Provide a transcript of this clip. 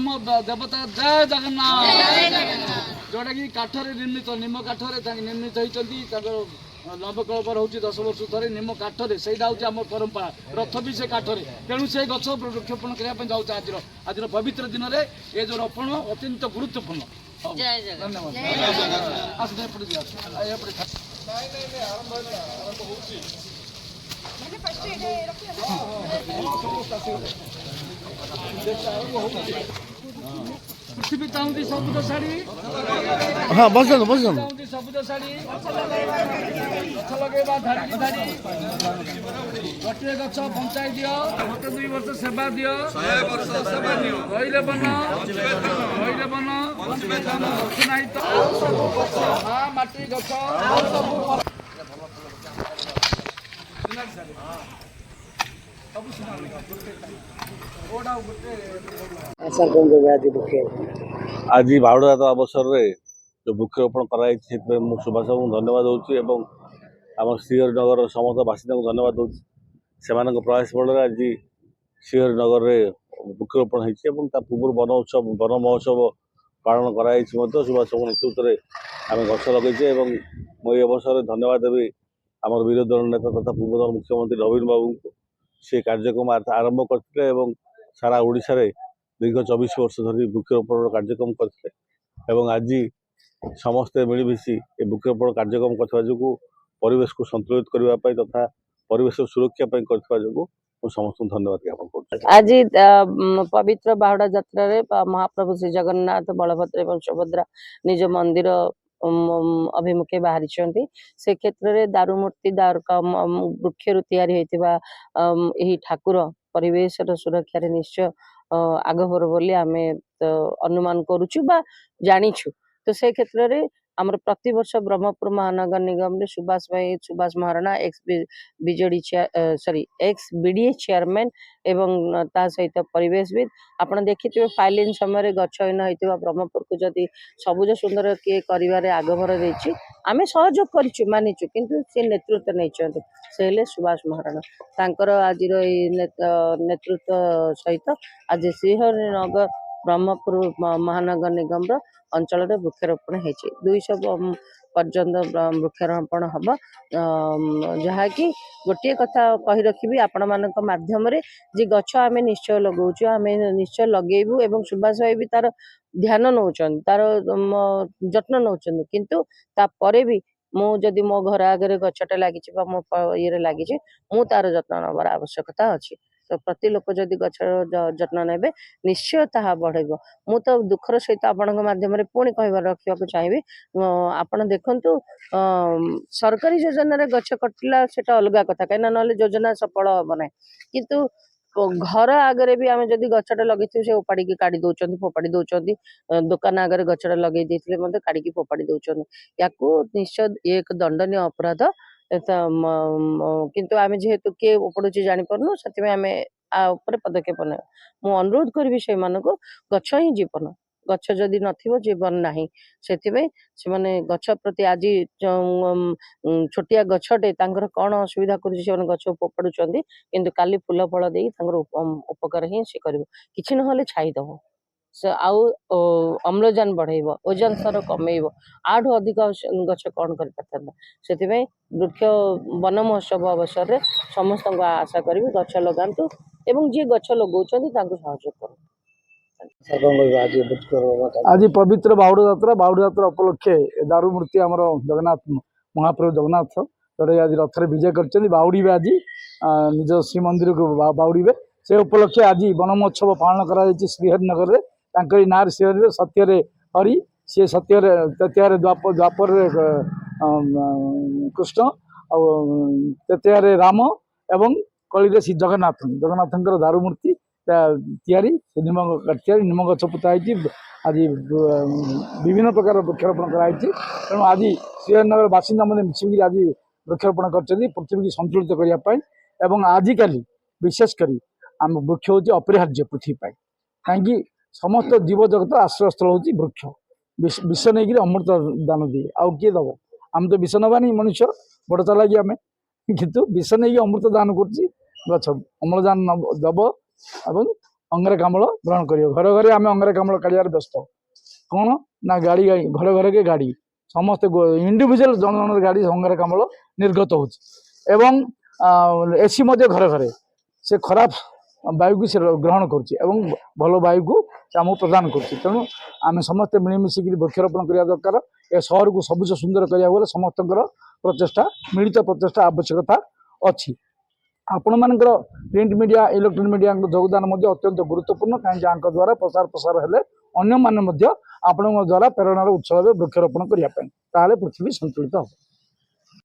ग्राम देवता जय जगन्नाथ जोटा कि काठरे निर्मित निम काठरे निर्मित होती नवकल्पर हूँ 10 वर्ष थे निम काठरे से हूँ परंपरा रथ भी से काठरे तेणु से गछ वृक्षरोपण करने जाऊँ आज पवित्र दिन में ये जो रोपण अत्यंत गुरुत्वपूर्ण धन्यवाद पृथ्वी चाहूँगी सबुज शाढ़ी हाँ बसन बसन चाहूँगी सबुज शाढ़ी गछ लगेगा धाड़ी धाड़ी गोटे गछ बंचाई दियो गोटे 2 वर्ष सेवा दियो 100 वर्ष सेवा दियो रहिले बन नहीं तो हाँ माटी गछ आज बाहुड़ा जात्रा अवसर में जो वृक्षरोपण कराई सुभाष बाबू धन्यवाद दूसरी आम श्रीहरिनगर समस्त बासिंदा को धन्यवाद दूसरी से प्रयास बल आज श्रीहरिनगर में वृक्षरोपण होता पूर्व वन महोत्सव पालन कराई सुभाष बाबू नेतृत्व में आम गछ लगे मुझे अवसर में धन्यवाद देवी आम विरोधी दल नेता तथा पूर्वतन मुख्यमंत्री नवीन बाबू को से कार्यक्रम आरंभ करते सारा ओडिशा रे दीर्घ 24 वर्ष धरी वृक्षरोपण कार्यक्रम करते आज समस्ते मिलमिशि वृक्षरोपण कार्यक्रम करने जो परिवेश को संतुलित करने तथा परिवेश सुरक्षा जो समस्त धन्यवाद ज्ञापन कर आज पवित्र बाहुड़ा यात्रा रे महाप्रभु श्री जगन्नाथ बलभद्र एवं सुभद्रा निज मंदिर अभिमुखे बाहरी से क्षेत्र में दारुमूर्ति वृक्ष यही ठाकुर परिवेश सुरक्षा रे निश्चय आगभर बोली आम अनुमान करुचु बा जानिछु तो से क्षेत्र में आमर प्रति वर्ष ब्रह्मपुर महानगर निगम रे Subhash Maharana x BJD sorry x BDA chairman एवं ता सहित परिवेशविद आपण देखिथिबे फाइलिंग समय गच्छहीन होइतिबा ब्रह्मपुर को जदि सबुज सुंदर किए करिवारे आगभर देछि आमे सहयोग करिछु मानिछु किंतु से नेतृत्व नै चंती से हेले सुभाष महाराणा तांकर आजिर नेतृत्व सहित आज श्रीहरिनगर ब्रह्मपुर महानगर निगम रो अंचल रे वृक्षरोपण होइछि 200 पर्यंत वृक्षरोपण हम जहाँकि गोटे कथा कही रखी आपण मान माध्यम जे गछ आम निश्चय लगाऊँ आम निश्चय लगेबू एवं सुभाष भाई भी तार ध्यान नौ तार जत्न नौ किंतु तापर भी मुझे मो घर आगे गछटे लगी मो ये लगी तार जत्न नबार आवश्यकता अच्छी तो प्रति लोक जदि गछ जत्न नेबे निश्चय ताहा बढ़ेबो मु तो दुखर सहित आपण माध्यम पुणी कह रखा चाहिए आपण देखंतु सरकारी योजना रे गछ कटिला सेटा अलग कथा कहीं ना योजना सफल हम ना किंतु घर आगे भी आम जदि गछटे लगे से उपाड़ी काढ़ी दौरान फोपाड़ी दौरान दुकान आगे गछटे लगे काढ़ी फोपाड़ी दौरान या निश्चय एक दंडनीय अपराध किंतु आम जेहेतु किए उपड़ुची जापारनु से आम पदक्षेप ना मु अनुरोध करी से गछ ही जीवन गछ जदि नथिबो जीवन नाही से माने गछ प्रति आज छोटिया गछटे तांकर कौन असुविधा करुछि से गछ फोपाड़ुचंदी किंतु काली फूल फल देई तांकर उपकार ही से करिवो किछि नहले छाई दबो से आउ अम्लजान बढ़ेबो ओजन स्तर कमेइबो आठु अधिक गछ कौन कर पारथांदा सेति वृक्ष वन महोत्सव अवसर रे समस्त आशा करी गछ लगांतु एवं जे गछ लगाउछंदी तांको सहयोग करू आज पवित्र बाहुड़ा यात्रा उपलक्षे दारुमूर्ति आमर जगन्नाथ महाप्रभु जगन्नाथ जोटे आज रथरे विजय कर बाहुड़े आज निज श्रीमंदिर को बाहुड़े से उपलक्षे आज वन महोत्सव पालन कर श्रीहरिनगर में ना श्रीहरि सत्य हरि सी सत्य द्वापर कृष्ण और राम एवं कली श्री जगन्नाथ दारुमूर्ति निम गछ पोता आज विभिन्न प्रकार वृक्षरोपण कराई तेणु आज श्रीहरिनगर बासिंदा मैंने मिसिक आज वृक्षरोपण कर पृथ्वी की संतुलित करने आजिकल विशेषकर आम वृक्ष हूँ अपरिहार्य पृथ्वी कहीं समस्त जीव जगत आश्रयस्थल हूँ वृक्ष विष नहीं अमृत दान दिए आउ किए दब आम तो विष नबानी मनुष्य बड़ चलागी आम कितु विष नहीं अमृत दान कर गछ अम्लजान दब एवं ଅଙ୍ଗାରକାମ୍ଳ ଗ୍ରହଣ କରିବ। ଘରେ ଘରେ ଆମେ ଅଙ୍ଗାରକାମ୍ଳ କାଢ଼ିବାରେ ବ୍ୟସ୍ତ। କ'ଣ ନା ଗାଡ଼ି ଘରେ ଘରେକେ ଗାଡ଼ି, ସମସ୍ତେ ଇଣ୍ଡିଭିଜୁଆଲ ଜଣ ଜଣର ଗାଡ଼ି ଅଙ୍ଗାରକାମ୍ଳ ନିର୍ଗତ ହେଉଛି। ଏବଂ ଏସି ମଧ୍ୟ ଘରେ ଘରେ, ସେ ଖରାପ ବାୟୁକୁ ସେ ଗ୍ରହଣ କରୁଛି ଏବଂ ଭଲ ବାୟୁକୁ ସେ ଆମକୁ ପ୍ରଦାନ କରୁଛି। ତେଣୁ ଆମେ ସମସ୍ତେ ମିଳିମିଶିକିରି ବୃକ୍ଷରୋପଣ କରିବା ଦରକାର। ଏ ସହରକୁ ସବୁଜ ସୁନ୍ଦର କରିବାକୁ ଗଲେ ସମସ୍ତଙ୍କର ପ୍ରଚେଷ୍ଟା, ମିଳିତ ପ୍ରଚେଷ୍ଟା ଆବଶ୍ୟକତା ଅଛି। ଆପଣମାନଙ୍କର ପ୍ରିଣ୍ଟ ମିଡ଼ିଆ, ଇଲେକ୍ଟ୍ରୋନିକ୍ ମିଡ଼ିଆଙ୍କ ଯୋଗଦାନ ମଧ୍ୟ ଅତ୍ୟନ୍ତ ଗୁରୁତ୍ୱପୂର୍ଣ୍ଣ। କାହିଁକି ଆଙ୍କ ଦ୍ୱାରା ପ୍ରଚାର ପ୍ରସାର ହେଲେ ଅନ୍ୟମାନେ ମଧ୍ୟ ଆପଣଙ୍କ ଦ୍ୱାରା ପ୍ରେରଣାର ଉତ୍ସ ହେବେ ବୃକ୍ଷରୋପଣ କରିବା ପାଇଁ। ତାହେଲେ ପୃଥିବୀ ସନ୍ତୁଳିତ ହେବ।